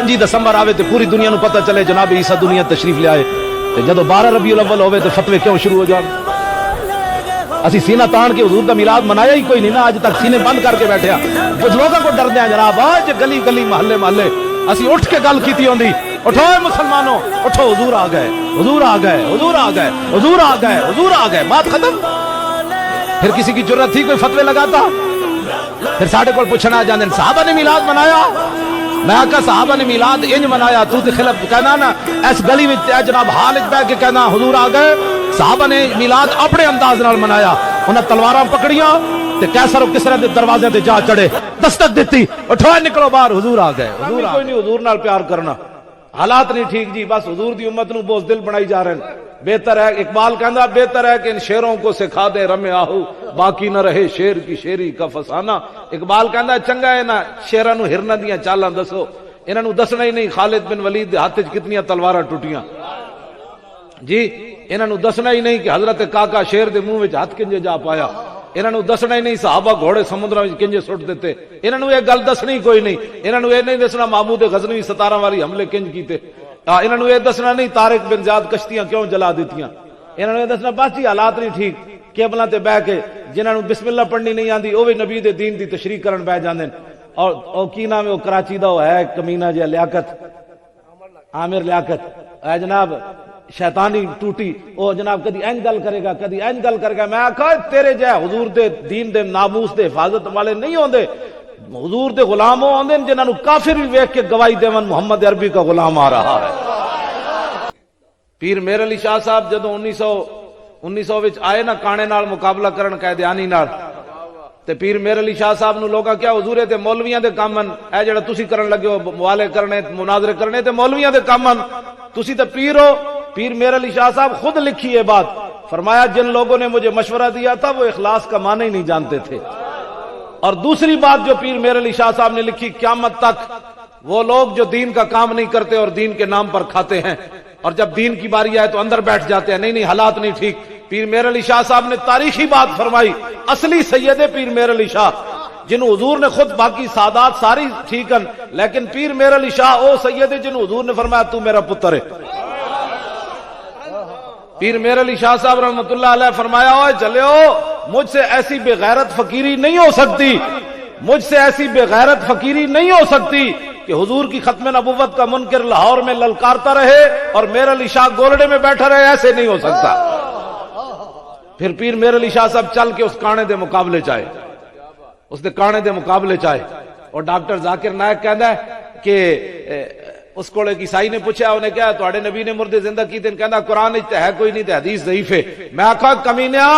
5 دسمبر آوے تے پوری دنیا نو پتہ چلے جناب عیسیٰ دنیا تشریف لے آئے تے جدو 12 ربیع الاول ہوئے تے فتوے کیوں شروع ہو جان؟ اسی سینہ تان کے حضور دا میلاد منایا ہی کوئی نہیں نا، آج تک سینے بند کر کے بیٹھے ہیں کچھ لوگوں کو ڈر دیا جناب آج گلی گلی محلے محلے اسی اٹھ کے گل کیتی ہوندی اٹھو مسلمانوں اٹھو حضور آ گئے حضور آ گئے حضور آ گئے حضور آ گئے حضور آ گئے بات ختم۔ پھر کسی کی جرت تھی کوئی فتوے لگاتا؟ پھر ساڑھے کو پوچھنا جاندے صحابہ نے میلاد منایا؟ میں کہا صحابہ نے میلاد انج منایا تو تے خلاف کہنا نا اس گلی وچ جناب حال وچ بیٹھ کے کہنا حضور آ گئے۔ صحابہ نے میلاد اپنے انداز نال منایا، انہاں تلواراں پکڑیاں تے کیسر و کسرا دے دروازے تے جا چڑھے دستک دیتی اٹھو نکلو باہر حضور آ گئے۔ حضور کوئی نہیں حضور نال پیار کرنا، حالات نہیں ٹھیک جی بس حضور دی امت نو بوز دل بنائی جا رہے ہیں۔ بہتر ہے اقبال کہندا بہتر ہے کہ ان شیروں کو سکھا دے رم آہو باقی نہ رہے شیر کی شیری کا فسانہ۔ اقبال کہندا چنگا ہے نا شیراں نو ہرنا دیاں چالاں دسو، انہاں نو دسنا ہی نہیں خالد بن ولید دے ہاتھ وچ کتنیاں تلواراں ٹوٹیاں جی، انہاں نو دسنا ہی نہیں کہ حضرت کاکا شیر دے منہ وچ ہاتھ کنجے جا پایا، انہاں نو دسنا ہی نہیں صحابہ گھوڑے سمندراں وچ کنجے سٹ دیتے، انہاں نو یہ گل دسنی کوئی نہیں، انہاں نو یہ نہیں دسنا محمود غزنوی 17 والی حملے کنج کیتے، انہاں نو یہ دسنا نہیں طارق بن زیاد کشتیاں کیوں جلا دیتیاں، انہاں نو یہ دسنا بس جی حالات نہیں ٹھیک کیبلاں تے بیٹھ کے جنہاں نو بسم اللہ پڑھنی نہیں آندی او وی نبی دے دین دی تشریح کرن بیٹھ جاندے اور کی نام ہے او کراچی دا ہے کمینہ جی لیاقت عامر لیاقت اے جناب شیطانی ٹوٹی او جناب کدی اینج گل کرے گا کدی اینج گل کرے گا، میں آکھا تیرے جے حضور دے دین دے ناموس دے حفاظت والے نہیں ہوندے، حضور دے غلام ہوندے جنہاں نو کافر بھی ویکھ کے گواہی دیون محمد عربی کا غلام آ رہا ہے۔ پیر میر علی شاہ صاحب جدوں 1900 وچ آئے نا کانے نال مقابلہ کرن قائدیانی نال تے پیر میر علی شاہ صاحب نو لوگا کیا حضور تے مولویاں دے کام ہن، اے جڑا تسی کرن لگے ہو موالے کرنے مناظرے کرنے تے مولویاں دے کام ہن، تسی تے پیر ہو۔ پیر میر علی شاہ صاحب خود لکھی ہے بات، فرمایا جن لوگوں نے مجھے مشورہ دیا تھا وہ اخلاص کا معنی ہی نہیں جانتے تھے۔ اور دوسری بات جو پیر میر علی شاہ صاحب نے لکھی قیامت تک وہ لوگ جو دین کا کام نہیں کرتے اور دین کے نام پر کھاتے ہیں اور جب دین کی باری آئے تو اندر بیٹھ جاتے ہیں، نہیں حالات نہیں ٹھیک۔ پیر میر علی شاہ صاحب نے تاریخی بات فرمائی، اصلی سید پیر میر علی شاہ جنہوں حضور نے خود باقی سادات ساری ٹھیک ہیں لیکن پیر میر علی شاہ او سید جنہوں حضور نے فرمایا تو میرا پتر ہے۔ پیر میر علی شاہ صاحب رحمۃ اللہ علیہ فرمایا اوے چلیو مجھ سے ایسی بے غیرت فقیری نہیں ہو سکتی، مجھ سے ایسی بے غیرت فقیری نہیں ہو سکتی کہ حضور کی ختم نبوت کا منکر لاہور میں للکارتا رہے اور میر علی شاہ گولڈے میں بیٹھا رہے، ایسے نہیں ہو سکتا۔ پھر پیر میر علی شاہ صاحب چل کے اس کانے دے مقابلے چاہے، اس دے کانے دے مقابلے چاہے، اور ڈاکٹر ذاکر نائک کہندا ہے کہ اس کو ایک عیسائی نے پوچھا، انہیں کہا تواڈے نبی نے مردے زندہ کیتے، کہندا قرآن وچ ہے کوئی نہیں تے حدیث ضعیف ہے۔ میں آکھا کمینیا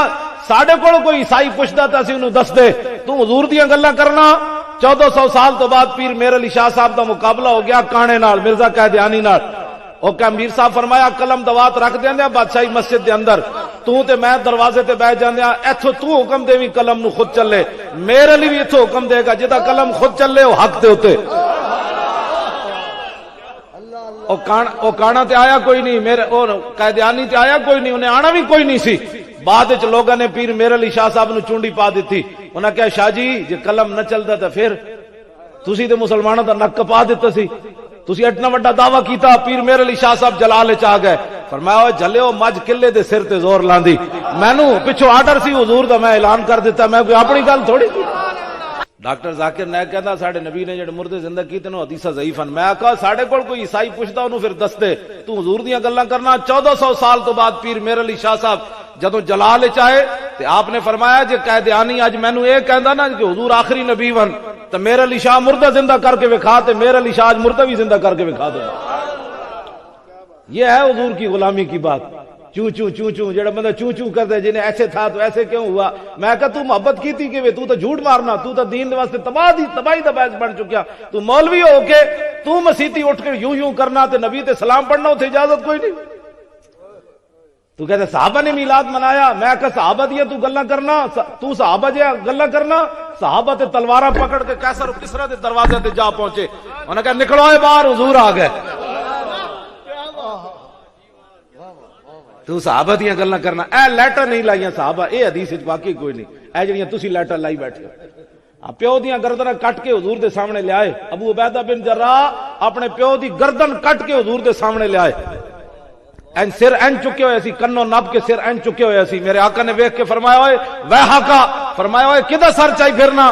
ساڈے کول کوئی عیسائی پوچھدا تے اسی انہوں دس دے، تو حضور دیاں گلاں کرنا۔ 1400 سال تو بعد پیر میر علی شاہ صاحب دا مقابلہ ہو گیا کانے نال مرزا قائدیانی نال، او کہ امیر صاحب فرمایا قلم دوات رکھ دیندے بادشاہی مسجد دے اندر، تو تے میں دروازے تے بیٹھ جاندیاں، ایتھوں تو حکم دے وی قلم نو خود چلے، میرے علی بھی ایتھوں حکم دے گا جدا قلم خود چلے او حق دے ہوتے۔ او کانا تے آیا کوئی نہیں، میرے او قائدیانی تے آیا کوئی نہیں، انہیں آنا بھی کوئی نہیں سی۔ بعد وچ لوگاں نے پیر میر علی شاہ صاحب نو چونڈی پا دیتی، انہاں کہا شاہ جی جے قلم نہ چلدا تے پھر تسی تے مسلماناں دا نک کپا دیتا سی، تسی اتنا بڑا دعویٰ کیتا۔ پیر میر علی شاہ صاحب جلال وچ آ گئے، فرمایا اوے جھلیو مجھ قلعے دے سر تے زور لاندی، مینوں پچھو آرڈر سی حضور دا، میں اعلان کر دیتا، میں کوئی اپنی گل تھوڑی کی۔ ڈاکٹر ذاکر نائک کہندا ساڈے نبی نے جڑے مردے زندہ کیتے نو حدیثاں ضعیف ہیں۔ میں آکھا ساڈے کول کوئی عیسائی پوچھدا انہوں پھر دس دے، تو حضور دیاں گلاں کرنا۔ 1400 سال تو بعد پیر میر علی شاہ صاحب جدوں جلال وچ آئے تے آپ نے فرمایا جے قائدیانی اج مینوں اے کہندا نا کہ حضور آخری نبی ون تے میر علی شاہ مردہ زندہ کر کے وکھا تے میر علی شاہ اج مردہ بھی زندہ کر کے وکھا دے۔ یہ ہے حضور کی غلامی کی بات۔ چوں چوں چوں چوں جڑا بندہ چوں چوں کرتا ہے جنہیں ایسے تھا تو ایسے کیوں ہوا، میں کہا تو محبت کی تھی کہ تو جھوٹ مارنا، تو دین دے واسطے تباہی دا باعث بن چکیا، تو مولوی ہو کے تو مسیتی اٹھ کے یوں کرنا تے نبی تے سلام پڑھنا اتنے اجازت کوئی نہیں۔ تو کہتے صحابہ نے میلاد منایا، میں کہا صحابہ دیا تو گلاں کرنا، تو صحابہ جیا گلاں کرنا، صحابہ تے تلواراں پکڑ کے کیسر و کسرا دے دروازے تے جا پہنچے، انہوں نے کہا نکلو اے باہر حضور آ گئے۔ تو صحابہ دیاں گلاں کرنا، اے لیٹر نہیں لائیاں صحابہ، اے حدیث وچ واقعی کوئی نہیں، اے جڑیاں تسی لیٹر لائی بیٹھے پیو دیاں گردناں کٹ کے حضور دے سامنے لے آئے. ابو عبیدہ بن جراح اپنے پیو دی گردن کٹ کے حضور دے سامنے لے آئے. این سر این چکے ہوئے سی, کنوں نب کے سر این چکے ہوئے سی. میرے آقا نے ویکھ کے فرمایا ہوئے ویہا کا, فرمایا ہوئے کدھر سر چاہی پھرنا.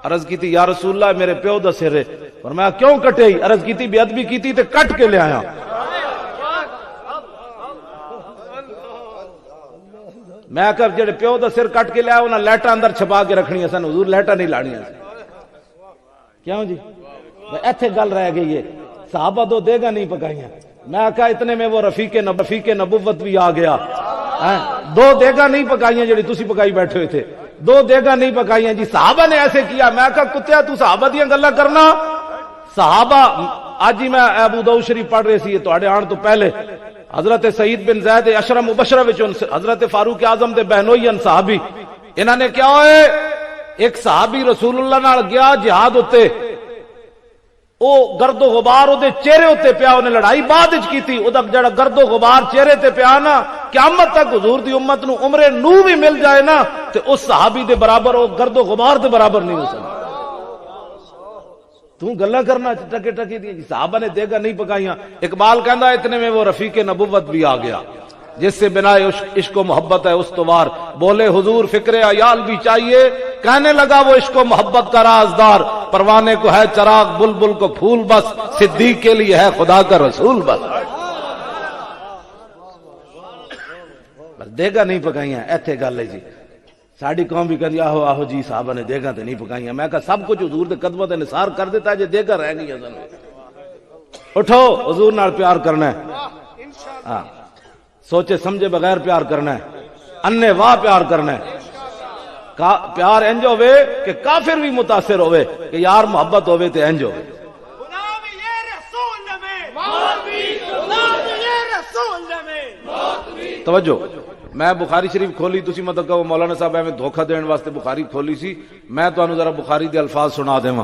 عرض کی تھی یا رسول اللہ میرے پیو دا سر ہے. فرمایا کیوں کٹے؟ عرض کی تھی بے ادبی کی تھی تے کٹ کے لے آیا. میں کہ جڑے پیو دا سر کٹ کے لیا انہاں لیٹا اندر چھپا کے رکھنی سن, حضور لیٹا نہیں لانی سن. کیوں جی ایتھے گل رہ گئی ہے, صحابہ دو دیگا نہیں پکائیاں. میں کہا اتنے میں وہ رفیق نبوت بھی آ گیا. دو دیگا نہیں پکائیاں جڑی تسی پکائی بیٹھے ہوئے تھے, دو دیگا نہیں پکائیاں جی. صحابہ نے ایسے کیا. میں کہا کتیا تو صحابہ دیاں گلاں کرنا. صحابہ آج ہی میں ابو داؤد شریف پڑھ رہے سی تواڈے آن تو پہلے, حضرت سعید بن زید اشرا مبشرہ وچ حضرت فاروق اعظم دے بہنوئی ان صحابی, انہاں نے کیا ہوئے ایک صحابی رسول اللہ نال گیا جہاد ہوتے, او گرد و غبار دے چہرے ہوتے پیا, انہیں لڑائی بعد وچ کیتی, او دا جڑا گرد و غبار چہرے تے پیا نا, قیامت تک حضور دی امت نو عمر نو بھی مل جائے نا تے اس صحابی دے برابر او گرد و غبار دے برابر نہیں ہو سکتا. تو گلا کرنا ٹکے ٹکی دی. صحابہ نے دیگا نہیں پکائیاں. اقبال کہندا اتنے میں وہ رفیق نبوت بھی آ گیا جس سے بنا عشق و محبت ہے استوار. بولے حضور فکر عیال بھی چاہیے, کہنے لگا وہ عشق و محبت کا رازدار. پروانے کو ہے چراغ بلبل کو پھول بس, صدیق کے لیے ہے خدا کا رسول بس. دیگا نہیں پکائیاں ایتھے گل ہے جی. ساڑی قوم بھی کہتی آہو آہو جی صحابہ نے دیگا تے نہیں پکائیاں. میں کہا سب کچھ حضور دے قدموں تے نثار کر دیتا ہے جے دیگا رہ گئی ہے. اٹھو حضور نال پیار کرنا ہے, ہاں سوچے سمجھے بغیر پیار کرنا ہے, انے واہ پیار کرنا ہے. پیار انج ہوئے کہ کافر بھی متاثر ہوئے کہ یار محبت ہوئے تے انج ہوئے. توجہ, میں بخاری شریف کھولی, تسی مطلب کہ مولانا صاحب میں دھوکہ دین واسطے بخاری کھولی سی. میں تانوں ذرا بخاری دے الفاظ سنا دیواں.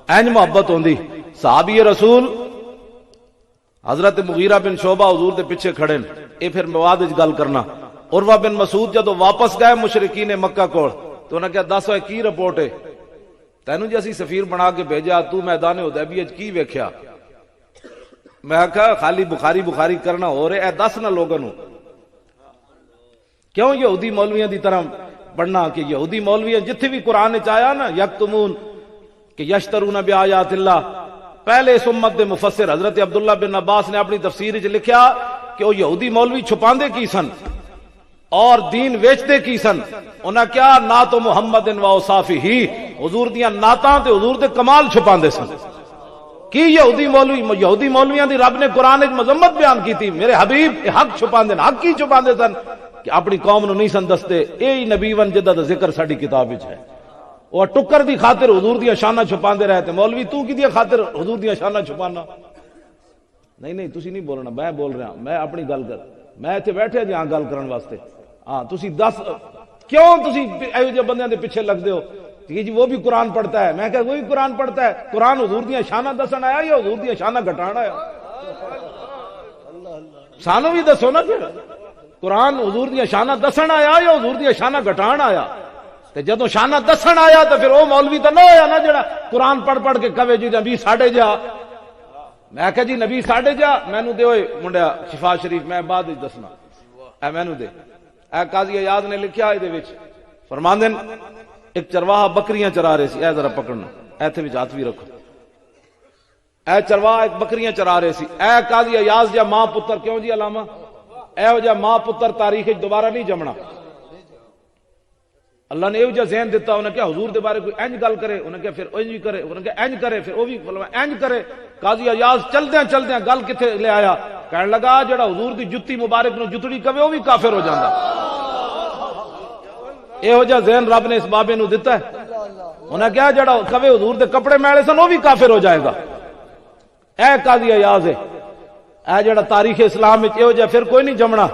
انج محبت ہوندی. صحابی رسول حضرت مغیرہ بن شعبہ حضور دے پیچھے کھڑے نے, اے پھر مواد وچ گل کرنا. عروہ بن مسعود جدوں واپس گئے مشرکین مکہ کول تو انہاں کہا دس ہوئے کی رپورٹ ہے, تینوں جی اسی سفیر بنا کے بھیجا, تو میدان حدیبیہ وچ کی ویکھیا؟ میں کہا خالی بخاری کرنا ہو رہے, اے دس نہ لوگاں نوں کیوں یہودی مولویاں دی طرح پڑھنا کہ یہودی مولوی جتھے بھی قرآن وچ آیا نا یکتمون کہ یشترون بآیات اللہ, پہلے اس امت دے مفسر حضرت عبداللہ بن عباس نے اپنی تفسیر وچ لکھیا کہ وہ یہودی مولوی چھپاندے کی سن اور دین ویچتے کی سن. انہاں کیا نعت محمد و اوصافہ, حضور دیاں نعتاں تے حضور دے کمال چھپاندے سن. کی یہودی مولویاں دی رب نے قرآن وچ مذمت بیان کیتی, میرے حبیب حق چھپاندے, حق کی چھپاندے سن کہ اپنی قوم نو نہیں سن دستے. اے نبی ون جدہ دا ذکر ساڈی کتاب وچ ہے. وہ ٹکر دی خاطر حضور دیاں شاناں چھپاندے رہے تے مولوی تو کی دی خاطر حضور دیاں شاناں چھپانا. نہیں تسی نہیں بولنا, میں بول رہا, میں اپنی گل کر, میں ایتھے بیٹھے جی ہاں گل کرن واسطے. ہاں تسی دس کیوں تسی ایو جے بندیاں دے پیچھے لگ دیو کہ جی وہ بھی قرآن پڑھتا ہے. میں کہا وہی قرآن پڑھتا ہے, قرآن حضور دیاں شاناں دسن آیا یا حضور دیاں شاناں گھٹان آیا؟ سانوں بھی دسو نا, پھر قرآن حضور دیاں شاناں دسن آیا یا حضور دیاں شاناں گھٹان آیا؟ تے جدوں شاناں دسن آیا تو پھر وہ مولوی تو نہ ہویا نا جڑا قرآن پڑھ کے کہے جی نبی ساڈے جا. میں کہا جی نبی ساڈے جا, مینوں دے ہوئے منڈیا شفا شریف, میں بعد وچ دسنا, اے مینوں دے. اے قاضی ایاز نے لکھیا اے دے وچ فرماندے ایک چرواہا بکریاں چرا رہے سی, اے ذرا پکڑنا, ایتھے وچ ہاتھ بھی رکھو. اے چرواہا ایک بکریاں چرا رہے سی. اے قاضی ایاز جا ماں پتر, کیوں جی علامہ اے جا ماں پتر تاریخ دوبارہ نہیں جمنا. اللہ نے ایو جا ذہن دیتا, انہیں کیا حضور دے بارے کوئی انج گل کرے, انہیں کیا پھر انج بھی کرے, انہیں کیا انج کرے, پھر وہ بھی انج کرے. قاضی ایاز چلدیاں گل کتھے لے آیا, کہنے لگا جڑا حضور دی جتی مبارک نو جتڑی کہے وہ بھی کافر ہو جاندا. ایو جا ذہن رب نے اس بابے نو دیتا ہے. انہیں کیا جڑا کہے حضور دے کپڑے میلے سن وہ بھی کافر ہو جائے گا. اے قاضی ایاز ہے, اے جڑا تاریخ اسلام وچ ایو جا پھر کوئی نہیں جمنا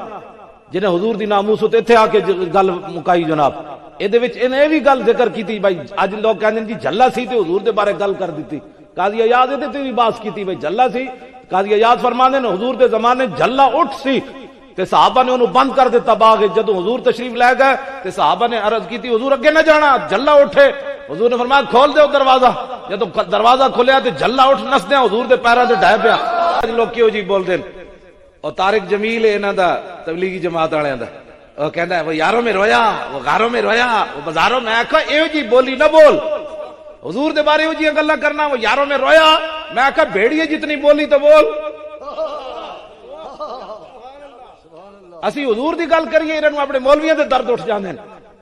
جنہیں حضور دی ناموس تے ایتھے آ کے گل مکائی. جناب ایدے وچ انہیں بھی گل ذکر کیتی, بھائی اج لوگ کہندے جی جھلا سی تے حضور دے بارے گل کر دیتی. قاضی ایاز ایدے تے بھی بات کیتی, بھائی جھلا سی. قاضی ایاز فرماندے نے حضور دے زمانے جھلا اٹھ سی تے صحابہ نے انہوں بند کر دیتا باغ. جدوں حضور تشریف لے گئے تے صحابہ نے عرض کیتی حضور اگے نہ جانا, جھلا اٹھے. حضور نے فرمایا کھول دو دروازہ. جب دروازہ کھولیا تو جھلا اٹھ نسدیا حضور دے پیراں تے ڈھے پیا. لوگ کیوں جی بول دین. اور طارق جمیل انہاں دا تبلیغی جماعت والےاں دا وہ کہندا ہے وہ یاروں میں رویا, وہ غاروں میں رویا, وہ بازاروں میں. آکھا ایو جی بولی نہ بول. حضور دے بارے جی گلاں کرنا, وہ یاروں میں رویا. میں آکھا بھیڑیے جتنی بولی تو بول. اسی حضور دی گل کریے انہاں اپنے مولویاں دے درد اٹھ جاندے ہیں.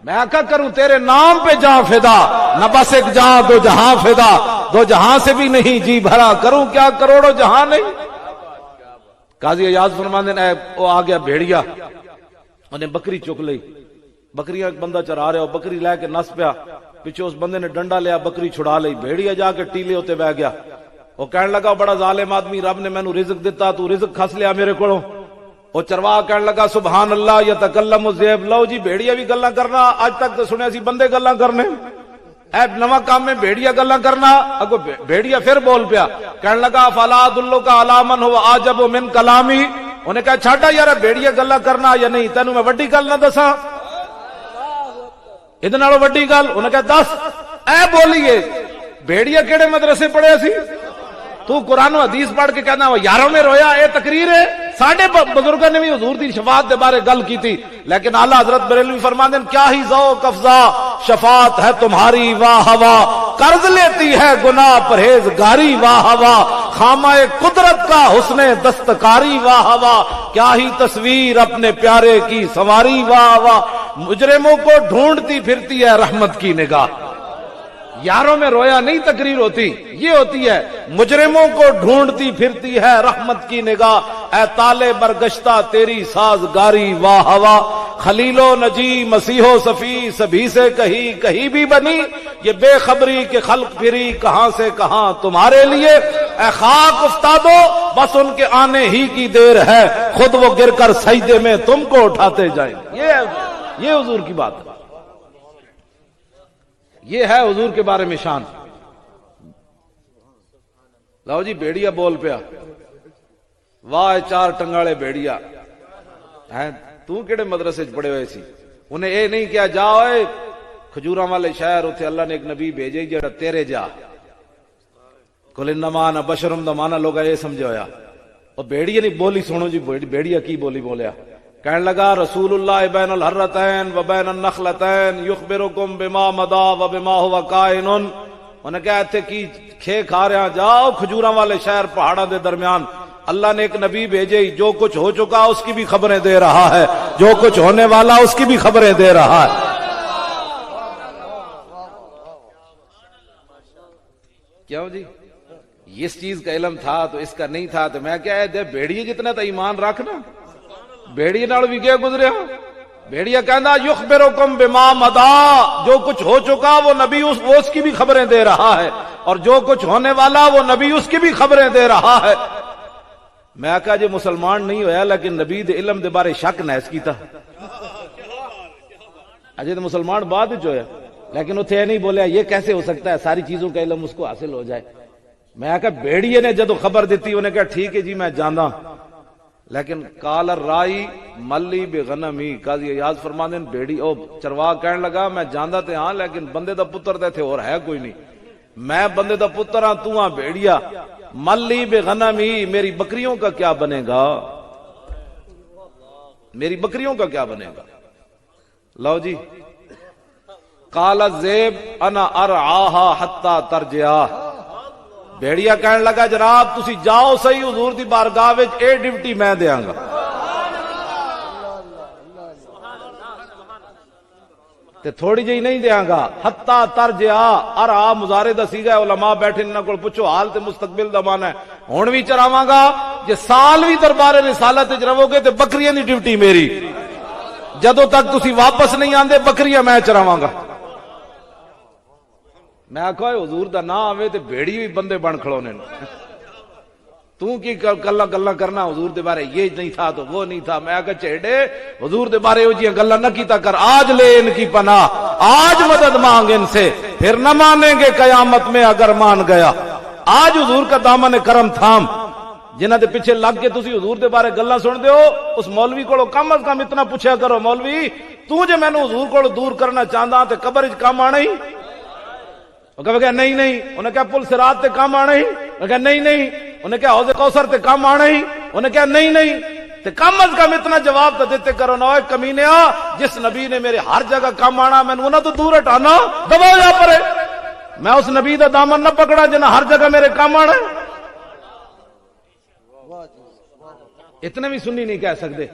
میں آقا کروں تیرے نام پہ جاں فدا, نہ بس ایک جہاں دو جہاں فدا, دو جہاں سے بھی نہیں جی بھرا, کروں کیا کروڑوں جہاں نہیں. قاضی ایاز فرماندے ہیں وہ آ گیا بھیڑیا, انہیں بکری چک لئی. بکریاں ایک بندہ چرا رہا, بکری لے کے نس پیا, پیچھے اس بندے نے ڈنڈا لیا, بکری چھڑا لئی. بھیڑیا جا کے ٹیلے ہوتے بہ گیا. وہ کہنے لگا بڑا ظالم آدمی, رب نے مینوں رزق دیتا, تو رزق کھس لیا میرے کولوں. وہ چرواہ کہنے لگا سبحان اللہ یتکلم الذئب. لو جی بھیڑیا بھی گلاں کرنا, اج تک تو سنیا سی بندے گلاں کرنے, اے نواں کام میں بھیڑیا گلاں کرنا. اگو بھیڑیا پھر بول پیا, کہنے لگا فلا ادلک علی من هو اعجب من کلامی. انہیں کہا چھاڑا یار بھیڑیا گلاں کرنا یا نہیں, تینوں میں وڈی گل نہ دساں, ادھے نالوں وڈی گل. انہیں کہا دس. اے بولیے بھیڑیا کیڑے مدرسے پڑھے سی؟ تو قرآن و حدیث پڑھ کے کہنا وہ یاروں میں رویا, اے تقریر ہے. ساڈے بزرگوں نے بھی حضور دی شفاعت دے بارے گل کی تھی, لیکن اعلیٰ حضرت بریلوی فرماتے ہیں کیا ہی ذوق افزا شفاعت ہے تمہاری واہ ہوا, قرض لیتی ہے گناہ پرہیزگاری واہ ہوا, خامہ قدرت کا حسن دستکاری واہ ہوا, کیا ہی تصویر اپنے پیارے کی سواری واہ واہ, مجرموں کو ڈھونڈتی پھرتی ہے رحمت کی نگاہ. یاروں میں رویا نہیں تقریر ہوتی, یہ ہوتی ہے مجرموں کو ڈھونڈتی پھرتی ہے رحمت کی نگاہ. اے تالے برگشتہ تیری سازگاری واہ ہوا, خلیل و نجی مسیح و صفی سبھی سے کہیں بھی بنی, یہ بے خبری کے خلق پھری کہاں سے کہاں تمہارے لیے. اے خاک افتادو بس ان کے آنے ہی کی دیر ہے, خود وہ گر کر سجدے میں تم کو اٹھاتے جائیں. یہ حضور کی بات ہے, یہ ہے حضور کے بارے میں شان. لاؤ جی بھیڑیا بول پیا, واہ چار ٹنگاڑے بھیڑیا, تو کیڑے مدرسے پڑے ہوئے سی؟ انہیں اے نہیں کیا جاؤ اے کھجوراں والے شہر, اتنے اللہ نے ایک نبی بھیجے جڑا تیرے جا کل انما انا بشر دا مانا لوگا یہ سمجھا ہویا. اور بھیڑیا نہیں بولی, سنو جی بھیڑیا کی بولی بولیا. کہنے لگا رسول اللہ بین الحرتین و بین النخلتین یخبرکم بما مدا و بما ہوا کائن. انہیں کہا تھے کی کھے کھا رہا, جاؤ کھجوراں والے شہر پہاڑاں دے درمیان, اللہ نے ایک نبی بھیجے, جو کچھ ہو چکا اس کی بھی خبریں دے رہا ہے, جو کچھ ہونے والا اس کی بھی خبریں دے رہا ہے. کیوں جی اس چیز کا علم تھا تو اس کا نہیں تھا, تو میں کیا ہے بھیڑیے جتنا تو ایمان رکھنا. بھیڑیے نال بھی کیا گزریا, بھیڑیا کہنا یخبرکم بما مدا, جو کچھ ہو چکا وہ نبی اس کی بھی خبریں دے رہا ہے, اور جو کچھ ہونے والا وہ نبی اس کی بھی خبریں دے رہا ہے. میں کہا جی مسلمان نہیں ہویا لیکن نبی دے علم دے بارے شک نیس کیتا, اجے تو مسلمان بعد وچ ہویا, لیکن اتنے نہیں بولیا یہ کیسے ہو سکتا ہے ساری چیزوں کا علم اس کو حاصل ہو جائے. میں کہا بھیڑیے نے جدو خبر دیتی انہیں کہا ٹھیک ہے جی میں جانا, لیکن کال الرائی ملی بغنمی. قاضی ایاز فرماندے ہیں بھیڑی او چرواہ کہنے لگا میں جاندا تے ہاں لیکن بندے دا پتر تے تھے اور ہے کوئی نہیں, میں بندے دا پتر ہاں تو ہاں بھیڑیا. ملی بغنمی, میری بکریوں کا کیا بنے گا, میری بکریوں کا کیا بنے گا. لو جی قال الذئب انا ارعاها حتى ترجع. بھیڑیا کہنے لگا جناب تسی جاؤ صحیح حضور دی بارگاہ وچ, اے ڈیوٹی میں دیاں گا. تے تھوڑی جی نہیں دیاں گا, حتی ترجع. ارعا مضارع دا صیغہ ہے, علماء بیٹھے انہاں کول پوچھو حال تے مستقبل دا معنی ہے. ہن وی چراواں گا, جے سال وی دربار رسالت وچ رہو گے تے بکریاں دی ڈیوٹی میری, جدوں تک تسی واپس نہیں آندے بکریاں میں چراواں گا. میں آخو حضور دا نام آوے تے بھیڑی بھی بندے بن کھڑونے, تو کی گلاں گلاں کرنا حضور دے بارے یہ نہیں تھا تو وہ نہیں تھا. میں آخا چیڑے حضور دے بارے جی گلاں نہ کیتا کر, آج لے ان کی پناہ, آج مدد مانگ ان سے, پھر نہ مانیں گے قیامت میں اگر مان گیا. آج حضور کا دامن کرم تھام, جنہاں دے پیچھے لگ کے تسی حضور دے بارے گلاں سن دیو, اس مولوی کو کم از کم اتنا پوچھا کرو, مولوی تو جے مینوں حضور کو دور کرنا چاہندا تے قبر وچ کم آنا ہی. وہ کہا نہیں نہیں، انہیں کہا پل صراط تے کام آنا ہی، انہیں کہا نہیں نہیں، انہیں کہا حوض کوثر تے کام آنا ہی، انہیں کہا نہیں نہیں، تے کم از کم اتنا جواب تو دیتے کرو نا، کمینیا جس نبی نے میرے ہر جگہ کام آنا، میں نے تو دور ہٹانا دبا جا پڑے، میں اس نبی دا دامن نہ پکڑا جنہیں ہر جگہ میرے کام آنا ہے۔ اتنے بھی سنی نہیں کہہ سکتے،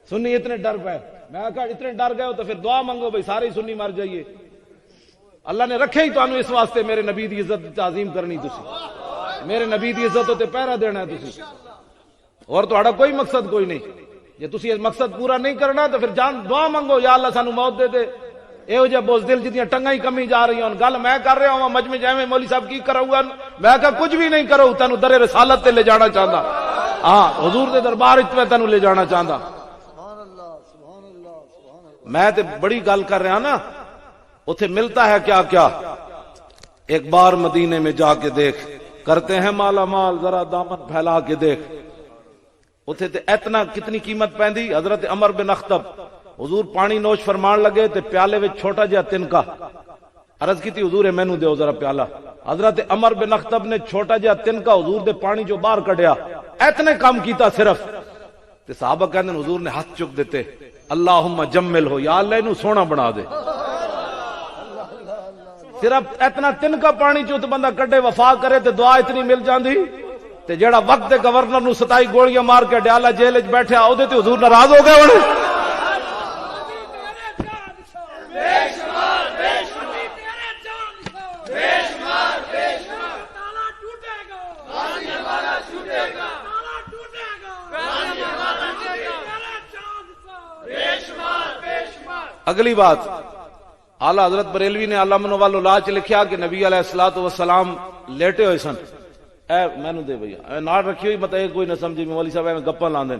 سنی اتنے ڈر پہ، میں کہا اتنے ڈر گئے ہو تو پھر دعا منگو بھائی سارے سنی مر جائیے۔ اللہ نے رکھے ہی تو اس واسطے میرے نبی دی عزت تعظیم کرنی، تسی میرے نبی دی عزت ہوتے پہرا دینا ہے تسی، اور تہاڈا کوئی مقصد کوئی نہیں۔ جے تسی یہ مقصد پورا نہیں کرنا تو پھر جان دعا منگو، یا اللہ سانو موت دے دے۔ یہ جہ بزدل جتنی ٹنگا ہی کمی جا رہی ہیں، گل میں کر رہا ہوں مجمع جائیں مولوی صاحب کی کرو گا، میں کہا کچھ بھی نہیں کرو، تینوں در رسالت تے لے جانا چاہتا، ہاں حضور دے دربار وچ میں تینوں لے جانا چاہتا۔ میں تے بڑی گل کر رہا نا، اتھے ملتا ہے کیا کیا، ایک بار مدینے میں جا کے دیکھ، کرتے ہیں مالا مال ذرا دامن پھیلا کے دیکھ، اتھے تے اتنا کتنی قیمت پیندی۔ حضرت عمر بن اخطب حضور پانی نوش فرمان لگے تے پیالے وچ چھوٹا جہا تنکا، عرض کی تھی حضور مینوں دیو ذرا پیالہ، حضرت عمر بن اخطب نے چھوٹا جہا تنکا حضور دے پانی جو باہر کڈیا، اتنے کام کیتا صرف، تے صحابہ کہندے حضور نے ہاتھ چک دیتے، اللہم جمل ہو، یا اللہ انہوں سونا بنا دے۔ صرف اتنا تنکا پانی چو تے بندہ کڈے وفا کرے تے دعا اتنی مل جاندی، تے جیڑا وقت دے گورنر نو 27 گولیاں مار کے ڈیالہ جیل وچ بیٹھیا او دے تے حضور ناراض ہو گئے ہونے۔ اگلی بات، اعلیٰ حضرت بریلوی نے علامہ نوال اللہ چ لکھیا کہ نبی علیہ الصلوۃ والسلام لیٹے ہوئے سن، اے مینوں دے بھیا اے نال رکھی ہوئی، مت کوئی نہ سمجھی مولوی صاحب میں گپاں لاندے،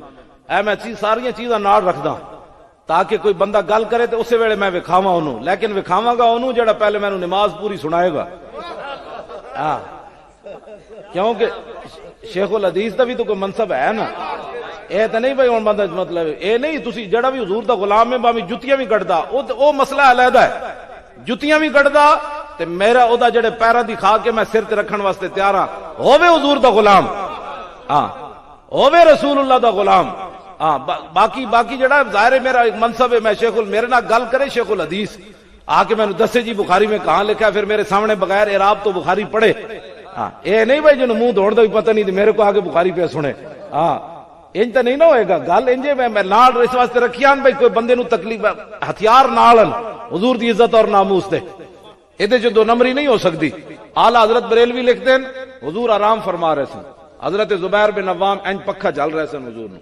اے میں ساری چیزاں نال رکھدا تاکہ کوئی بندہ گل کرے تے اسی ویلے میں وکھاواں اونوں، لیکن وکھاواں گا اونوں جڑا پہلے مینوں نماز پوری سنائے گا، ہاں کیونکہ شیخ الحدیث دا بھی تو کوئی منصب ہے نا، اے تے نہیں بھائی ہن بندہ مطلب اے نہیں تسی جڑا بھی حضور دا غلام ہے باویں جُتیاں بھی کڈدا او مسئلہ علیحدہ ہے، جُتیاں بھی کڈدا تے میرا او دا جڑے پیراں دی کھا کے میں سر تے رکھن واسطے تیار ہاں، ہووے حضور دا غلام، ہاں ہووے رسول اللہ دا غلام، ہاں باقی جڑا ظاہر ہے میرا ایک منصب ہے، میں میرے نال گل کرے شیخ الحدیث آ کے مینوں دسے جی بخاری میں کہاں لکھا ہے، پھر میرے سامنے بغیر اعراب تو بخاری پڑھے، ہاں اے نہیں بھائی جنوں منہ دھوڑ دا بھی پتہ نہیں تے میرے کو آ کے بخاری پہ سنے، ہاں انج تے نہیں نہ ہوئے گا گل، انجے میں نال اس واسطے رکھیاں بھائی کوئی بندے نو تکلیف ہتھیار نالن حضور دی عزت اور ناموس تے ایدے جو دو نمبری نہیں ہو سکتی۔ اعلیٰ حضرت بریلوی لکھتے ہیں حضور آرام فرما رہے سن، حضرت زبیر بن عوام انج پکھا چل رہے سن، حضور نو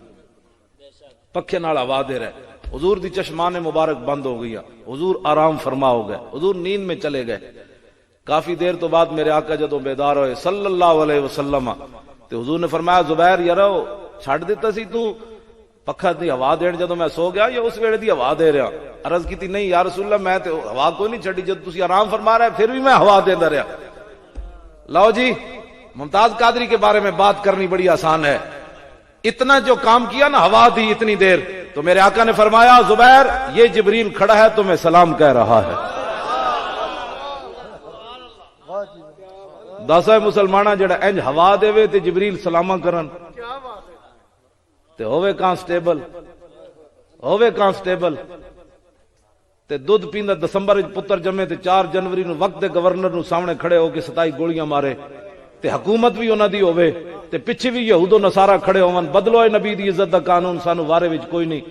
پکھے نال ہوا دے رہے، حضور دی چشمان مبارک بند ہو گئی، حضور آرام فرما ہو گئے، حضور نیند میں چلے گئے۔ کافی دیر تو بعد میرے آقا جدوں بیدار ہوئے صلی اللہ علیہ وسلم تے حضور نے فرمایا زبیر یارو چھڑ دیتا سی تو پکھا دی ہوا دین جدوں میں سو گیا یا اس ویلے دی ہوا دے رہا؟ عرض کی نہیں یا رسول اللہ میں تے ہوا کوئی نہیں چھڑی، جب تسی آرام فرما رہے پھر بھی میں ہوا دیندا رہا۔ لو جی ممتاز قادری کے بارے میں بات کرنی بڑی آسان ہے، اتنا جو کام کیا نا ہوا دی اتنی دیر، تو میرے آقا نے فرمایا زبیر یہ جبریل کھڑا ہے تمہیں سلام کہہ رہا ہے۔ دسا مسلمانہ جڑا انج ہوا دے وے تے جبریل سلامہ کرن تے ہووے کانسٹیبل تے دودھ پیندا دسمبر وچ پتر جمے تے 4 جنوری نو وقت دے گورنر نو سامنے کھڑے ہو کے 27 گولیاں مارے تے حکومت بھی انہاں دی ہووے تے پیچھے بھی یہود و نصارا کھڑے ہون، بدلو اے نبی دی عزت دا قانون سانو وارے وچ کوئی نہیں،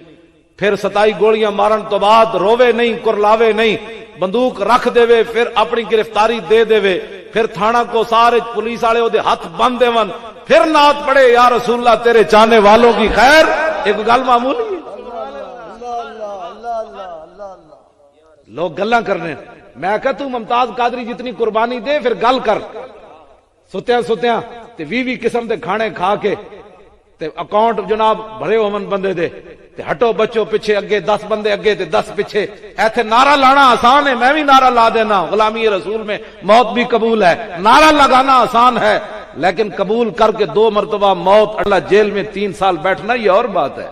پھر 27 گولیاں مارن تو بعد رووے نہیں کرلاوے نہیں، بندوق رکھ دے وے، پھر اپنی گرفتاری دے دے وے، پھر تھانہ کو سارے پولیس والے دے ہاتھ بند دیون، پھر نعت پڑھے یا رسول اللہ تیرے چاہنے والوں کی خیر، ایک گل معمولی ہے؟ لوگ گلاں کرنے، میں کہا تو ممتاز قادری جتنی قربانی دے پھر گل کر، ستیاں تے 20 قسم دے کھانے کھا کے تے اکاؤنٹ جناب بھرے ہومن بندے دے تے ہٹو بچو پیچھے اگے 10 بندے اگے تے 10 پیچھے، ایتھے نعرہ لانا آسان ہے، میں بھی نعرہ لا دینا غلامی رسول میں موت بھی قبول ہے، نعرہ لگانا آسان ہے لیکن قبول کر کے 2 مرتبہ موت اللہ جیل میں 3 سال بیٹھنا یہ اور بات ہے۔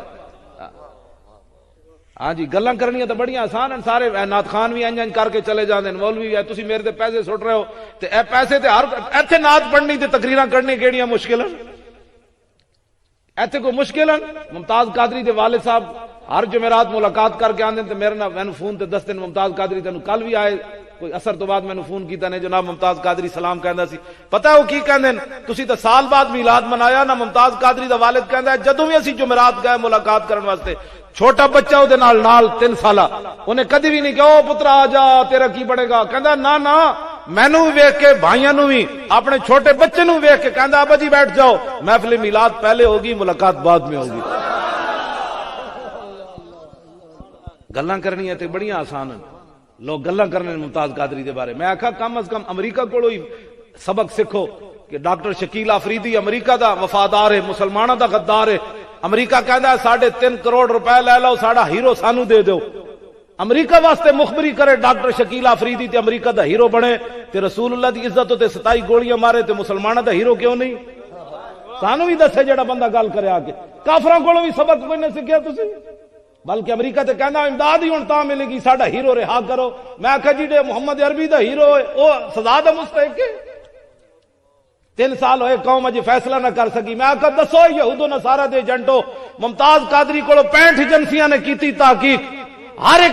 ہاں جی گلاں کرنیاں تو بڑی آسان ہیں، سارے نات خان بھی انج کر کے چلے جاندے، مولوی ہے تسی میرے تے پیسے سٹ رہے ہو تے اے پیسے تے ہر ایتھے نات پڑھنی تے تقریراں کرنی کیڑیاں مشکل ہیں؟ ایتھے کوئی مشکل ہیں؟ ممتاز قادری دے والد صاحب ہر جمعرات ملاقات کر کے آندے تے میرے نال مینوں فون تے دستے ممتاز قادری تینوں کل بھی آئے کوئی اثر تو بعد مینوں فون کیتا نے جناب ممتاز قادری سلام کہندا سی، پتہ ہے وہ کی کہندے تسی تے سال بعد میلاد منایا نا، ممتاز قادری دا والد کہندا ہے جدوں بھی اسی جمعرات گئے ملاقات کرن واسطے چھوٹا بچہ او دے نال 3 سالہ انہیں کدی بھی نہیں کہ او پترا آ جا تیرا کی بنے گا، کہندا نا مینوں بھی ویکھ کے بھائیاں نوں بھی اپنے چھوٹے بچے نوں ویکھ کے کہندا ابا جی بیٹھ جاؤ، محفل میلاد پہلے ہوگی ملاقات بعد میں ہوگی۔ گلاں کرنی تے بڑی آسان ہیں، لوگ گلاں کرنے ممتاز قادری دے بارے میں آکھا کم از کم امریکہ کولوں ہی سبق سکھو کہ ڈاکٹر شکیل آفریدی امریکہ دا وفادار ہے، مسلماناں دا غدار ہے، امریکہ کہندا ہے 3.5 کروڑ روپے لے لو ساڈا ہیرو سانو دے دیو، امریکہ واسطے مخبری کرے ڈاکٹر شکیل آفریدی تے امریکہ دا ہیرو بنے تے رسول اللہ دی عزت تے 27 گولیاں مارے تے مسلماناں دا ہیرو کیوں نہیں؟ سانو بھی دسے جڑا بندہ گل کرے آ کے، کافراں کولوں بھی سبق کوئی نہیں سکھیا تسی، بلکہ امریکہ تے کہندا امداد ہی ہن تاں ملے گی ساڈا ہیرو رہا کرو، میں آکھا جی ڈے محمد عربی دا ہیرو ہے او سزا دا مستحق ہے، 3 سال ہوئے قوم اج فیصلہ نہ کر سکی، میں آکھا دسو یہود و نصارہ دے ایجنٹو ممتاز قادری کولوں 65 ایجنسیاں نے کیتی تحقیق، ہر ایک